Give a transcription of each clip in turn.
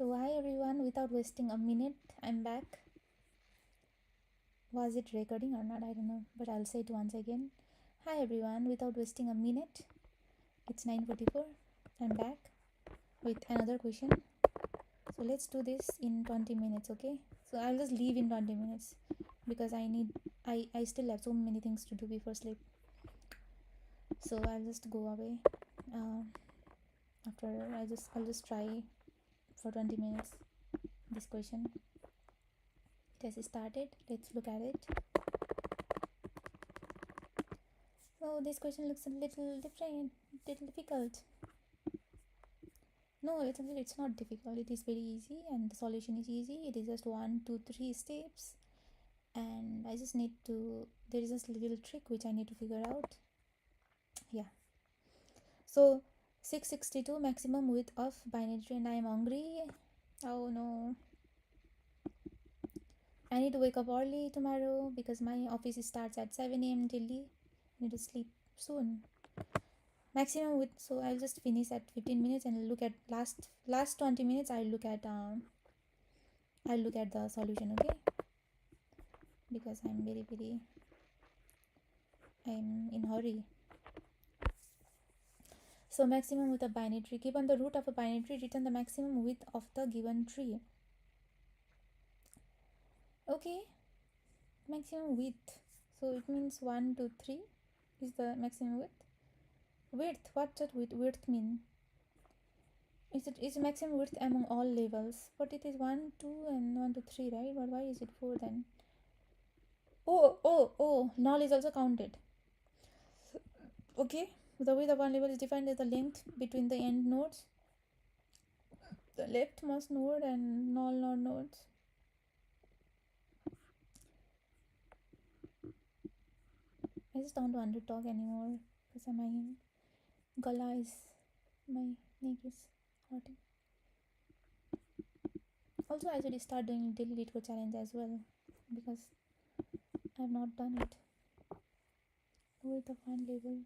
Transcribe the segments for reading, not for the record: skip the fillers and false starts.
So hi everyone, without wasting a minute, I'm back. Was it recording or not? I don't know, but I'll say it once again. Hi everyone, without wasting a minute, it's 9:44. I'm back with another question. So let's do this in 20 minutes, okay? So I'll just leave in 20 minutes because I still have so many things to do before sleep. So I'll just go away. After I'll just try for 20 minutes this question. It has started. Let's look at it. Oh, this question looks a little different, little difficult. No, it's not difficult. It is very easy, and the solution is easy. It is just 1, 2, 3 steps, and I just need to. There is this little trick which I need to figure out. Yeah. So 662 maximum width of binary tree, and I am hungry. Oh no. I need to wake up early tomorrow because my office starts at 7 a.m. Delhi. I need to sleep soon. Maximum width, so I'll just finish at 15 minutes and look at last 20 minutes. I'll look at the solution, okay? Because I'm in hurry. So maximum width of binary tree, given the root of a binary tree, return the maximum width of the given tree. Okay, maximum width, so it means 1, 2, 3 is the maximum width. What does width mean? Is maximum width among all levels, but it is 1, 2 and 1, 2, 3, right? But why is it 4 then? Oh, null is also counted. Okay, the width of one level is defined as the length between the end nodes, the leftmost node and null nodes. I just don't want to talk anymore because my gala is, my neck is hurting. Also, I should start doing daily Leetcode challenge as well because I have not done it. Width of one level.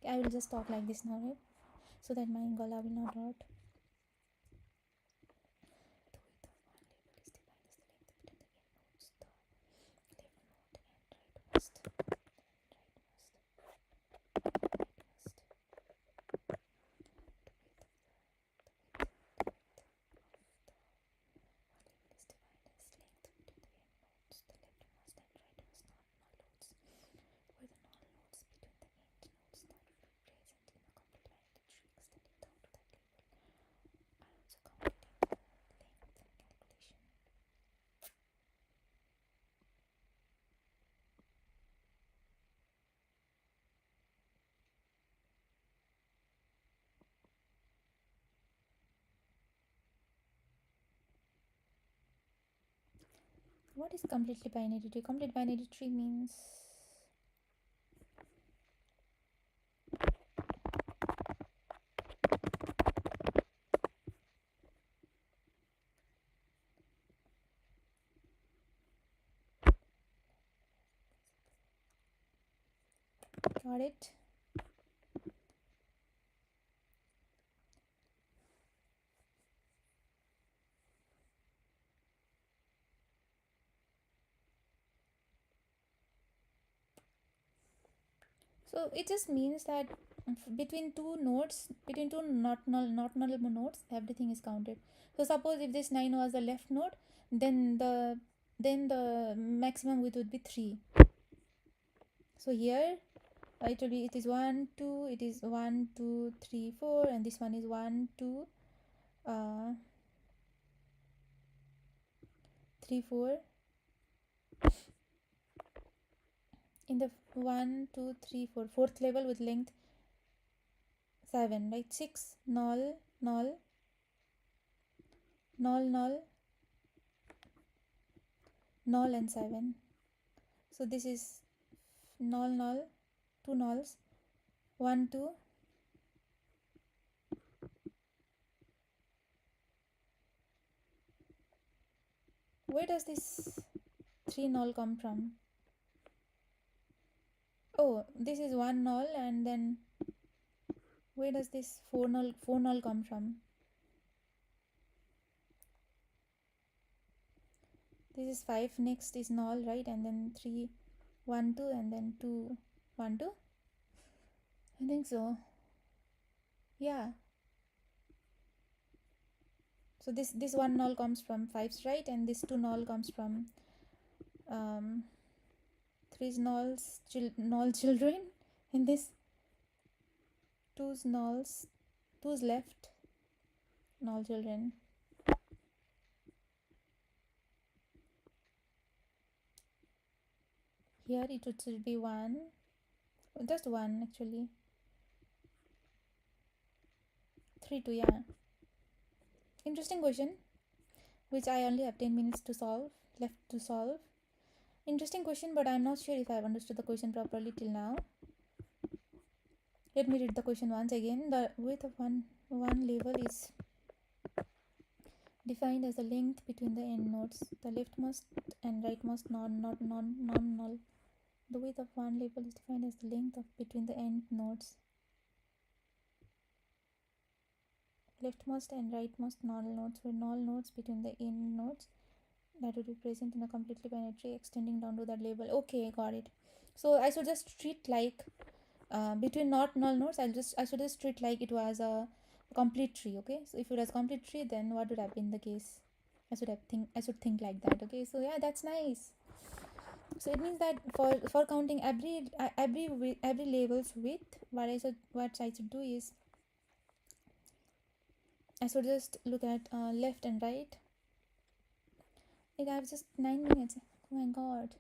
I will just talk like this now, right? So that my gala will not hurt. What is completely binary tree? Complete binary tree means got it. So it just means that between two nodes, between two not null nodes, everything is counted. So suppose if this 9 was the left node, then the maximum width would be 3. So here it is 1, 2, it is 1, 2, 3, 4, and this one is 1, 2, 3, 4. In the 1, 2, 3, 4, fourth level with length 7, right? 6, null, null, null, null, null, and 7. So this is null, null, 2 nulls, 1, 2. Where does this 3 null come from? Oh, this is one null, and then where does this four null come from? This is 5, next is null, right? And then 3 1 2, and then 2 1 2. I think so. Yeah. So this one null comes from 5's, right? And this 2 null comes from 3's null children, and this 2's left null children. Here it should be 1, just 1 actually. 3 2, yeah. Interesting question, which I only have 10 minutes to solve, left to solve. Interesting question, but I'm not sure if I've understood the question properly till now. Let me read the question once again. The width of one label is defined as the length between the end nodes. The leftmost and rightmost non-null. The width of one label is defined as the length of between the end nodes. Leftmost and rightmost null nodes were null nodes between the end nodes that would be present in a completely binary tree extending down to that label. Okay, got it. So I should just treat like between not null nodes, I should just treat like it was a complete tree. Okay, so if it was complete tree, then what would have been the case? I should think like that. Okay, so yeah, that's nice. So it means that for counting every label's width, what I should do is I should just look at left and right. Like I have just 9 minutes. Oh my god.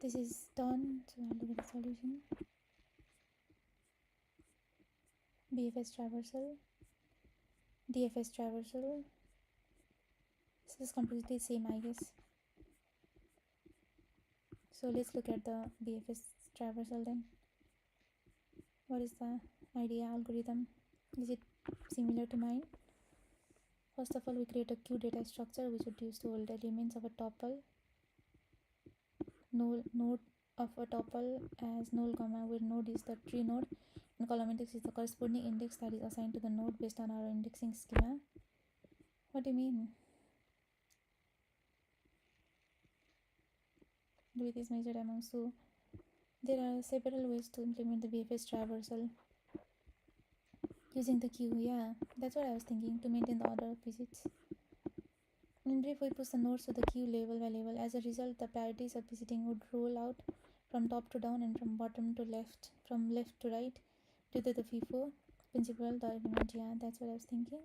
this is done, so I'll look at the solution. BFS traversal, DFS traversal. This is completely same, I guess. So let's look at the BFS traversal then. What is the idea algorithm? Is it similar to mine? First of all, we create a queue data structure which would use to hold elements of a tuple, node of a tuple as null comma, where node is the tree node and column index is the corresponding index that is assigned to the node based on our indexing schema. What do you mean? Width is measured among. So there are several ways to implement the BFS traversal using the queue. Yeah, that's what I was thinking, to maintain the order of visits. In brief, we push the nodes to the queue level by level. As a result, the priorities of visiting would roll out from top to down and from bottom to left, from left to right, due to the FIFO principle. Yeah, that's what I was thinking.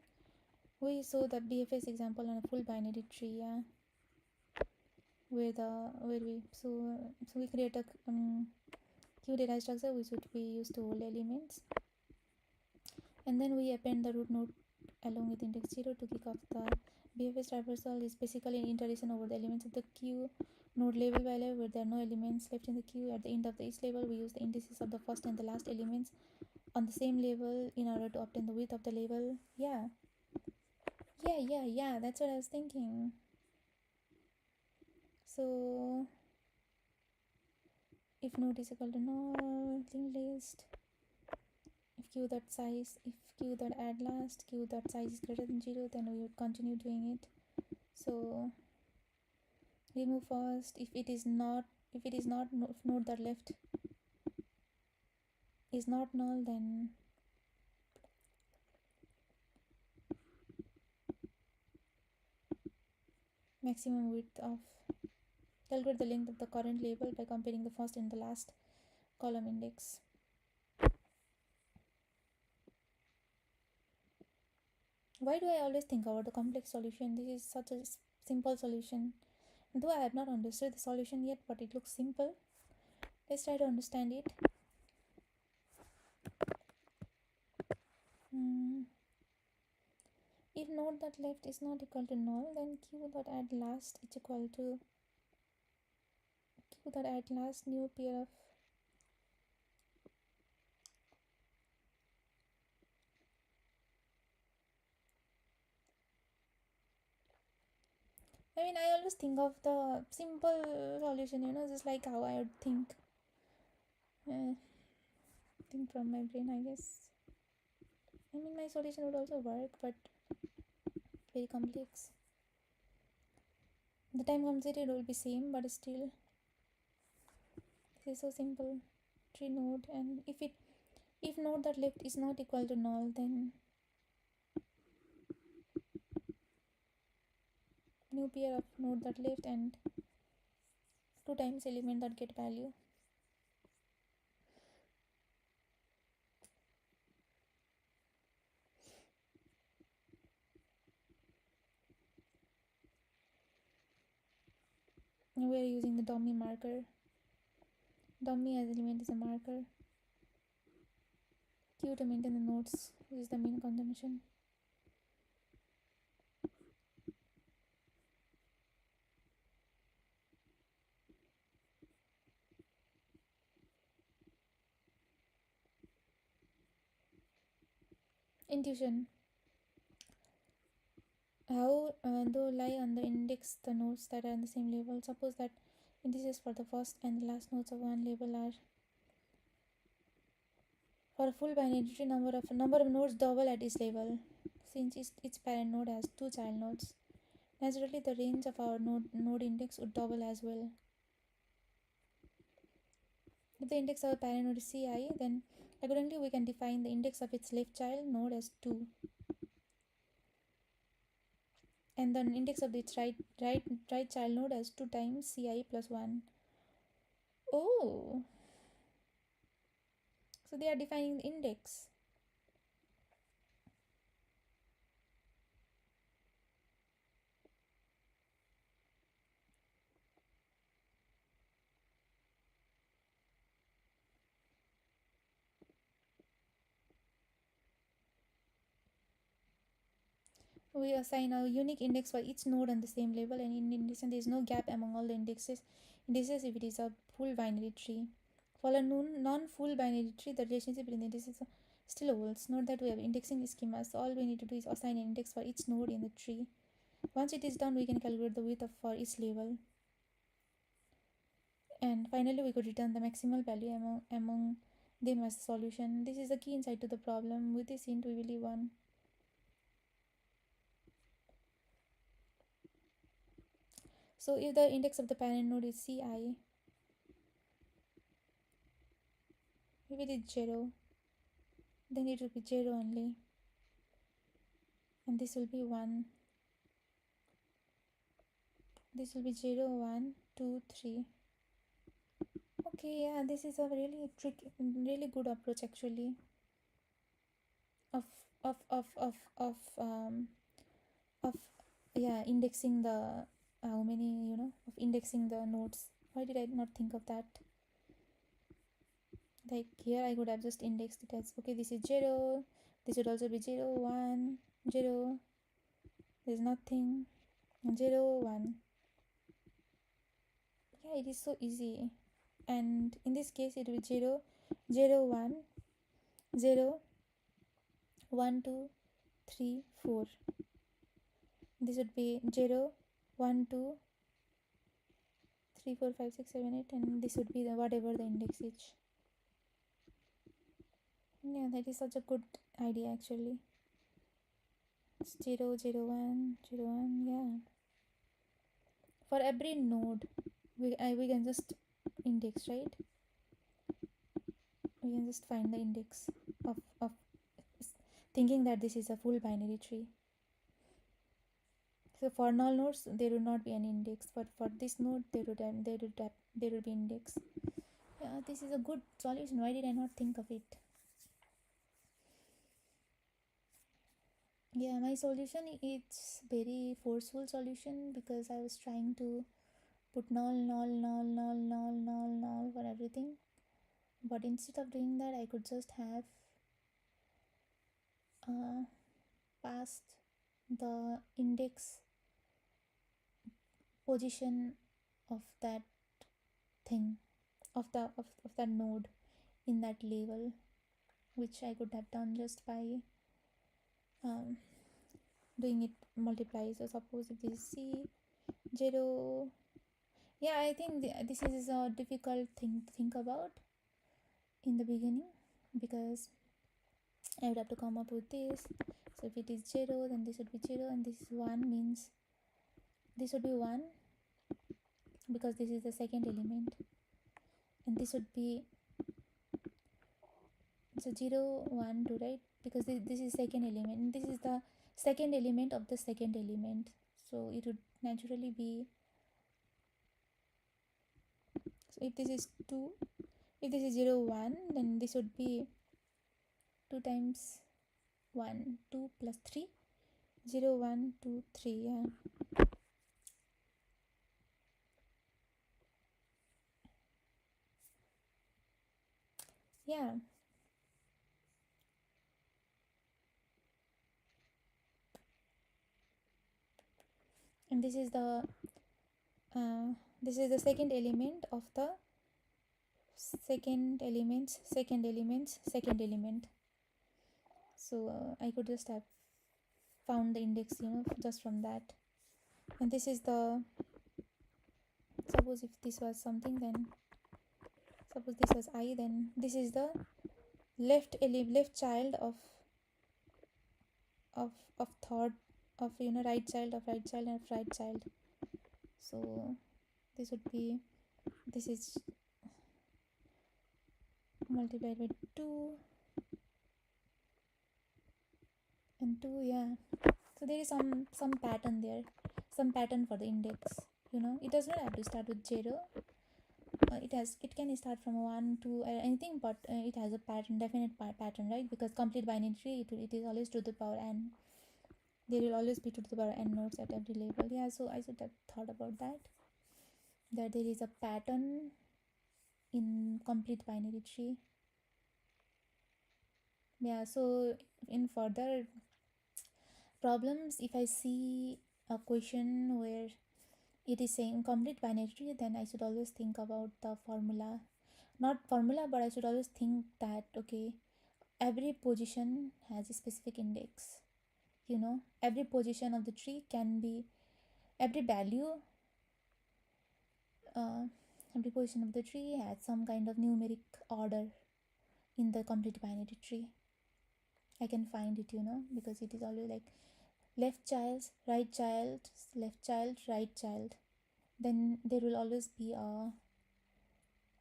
We saw the BFS example on a full binary tree. Yeah, where we create a queue data structure which would be used to hold elements, and then we append the root node along with index 0 to kick off the BFS traversal. Is basically an iteration over the elements of the queue node level by level, where there are no elements left in the queue. At the end of each level, we use the indices of the first and the last elements on the same level in order to obtain the width of the level. Yeah, that's what I was thinking. So if node is equal to null, linked list, if q dot add last, q dot size is greater than 0, then we would continue doing it. So remove first. If node dot left is not null, then maximum width of, calculate the length of the current label by comparing the first and the last column index. Why do I always think about the complex solution? This is such a simple solution. Though I have not understood the solution yet, but it looks simple. Let's try to understand it. If node dot left is not equal to null, then q dot add last is equal to q dot add last new pair of I always think of the simple solution, just like how I would think from my brain, I guess. My solution would also work, but very complex. The time considered will be same, but still this is so simple. Tree node, and if node that left is not equal to null, then new pair of node that left and 2 times element that get value. We are using the dummy marker. Dummy as element is a marker. Q to maintain the nodes, which is the main consumption. Intuition. How though lie on the index the nodes that are on the same level. Suppose that indices for the first and the last nodes of one level are, for a full binary tree, number of nodes double at each level, since its parent node has 2 child nodes. Naturally, the range of our node index would double as well. If the index of our parent node is ci, then accordingly we can define the index of its left child node as 2, and the index of its right child node as 2 times ci plus 1. Oh, so they are defining the index. We assign a unique index for each node on the same level, and in addition there is no gap among all the indices if it is a full binary tree. For a non-full binary tree, the relationship between the indices still holds. Note that we have indexing schema, so all we need to do is assign an index for each node in the tree. Once it is done, we can calculate the width for each level, and finally we could return the maximal value among them as a solution. This is the key insight to the problem. With this hint, we will leave one. So if the index of the parent node is Ci, if it is 0, then it will be 0 only, and this will be 1. This will be 0, 1, 2, 3. Okay, yeah, this is a really good approach actually of of of of of um of yeah, indexing the how many, of indexing the nodes. Why did I not think of that? Like here I could have just indexed it as, okay, this is 0, this would also be 0, 1, 0, there's nothing, 0, 1. Yeah, it is so easy. And in this case it will be 0, 0, 1, 0, 1, 2, 3, 4. This would be 0, 1, 2, 3, 4, 5, 6, 7, 8, and this would be the whatever the index is. Yeah, that is such a good idea actually. It's 0, 0, 1, 0, 1, yeah. For every node, we can just index, right? We can just find the index of thinking that this is a full binary tree. So for null nodes, there would not be any index, but for this node, there would be index. Yeah, this is a good solution. Why did I not think of it? Yeah, my solution, it's very forceful solution because I was trying to put null, null, null, null, null, null, null for everything. But instead of doing that, I could just have passed the index position of that thing, of that node in that level, which I could have done just by doing it multiply. So suppose if this is C 0, yeah, I think this is a difficult thing to think about in the beginning because I would have to come up with this. So if it is 0, then this would be 0, and this is 1 means this would be 1 because this is the second element, and this would be so 0, 1, 2, right? Because this is second element, and this is the second element of the second element, so it would naturally be, so if this is 2, if this is 0, 1, then this would be 2 times 1, 2 plus 3, 0, 1, 2, 3, yeah. Yeah, and this is the second element of the second element. So I could just have found the index, just from that. And this is the, suppose if this was something, then suppose this was I, then this is the left child of third, of right child of right child and right child. So this would be, this is multiplied by 2 and 2, yeah. So there is some pattern there, some pattern for the index. It does not have to start with 0. It can start from 1 to anything, but it has a pattern, definite pattern, right? Because complete binary tree, it is always to the power n. There will always be to the power n nodes at every level. Yeah, so I should have thought about that there is a pattern in complete binary tree. Yeah, so in further problems if I see a question where it is saying complete binary tree, then I should always think about the formula. Not formula, but I should always think that okay, every position has a specific index. Every position of the tree can be every value. Uh, every position of the tree has some kind of numeric order in the complete binary tree. I can find it, because it is always like left child, right child, left child, right child. Then there will always be um,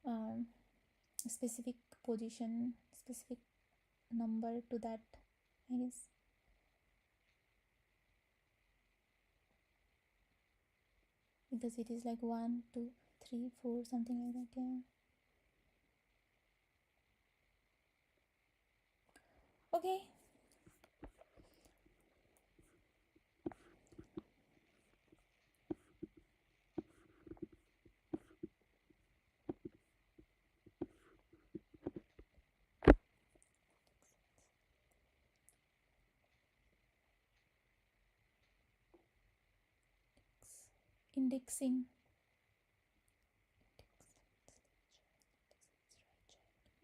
a specific position, specific number to that, I guess. Because it is like 1, 2, 3, 4, something like that, yeah. Okay. Indexing.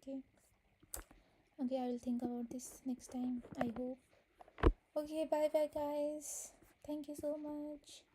Okay. Okay, I will think about this next time, I hope. Okay, bye bye, guys. Thank you so much.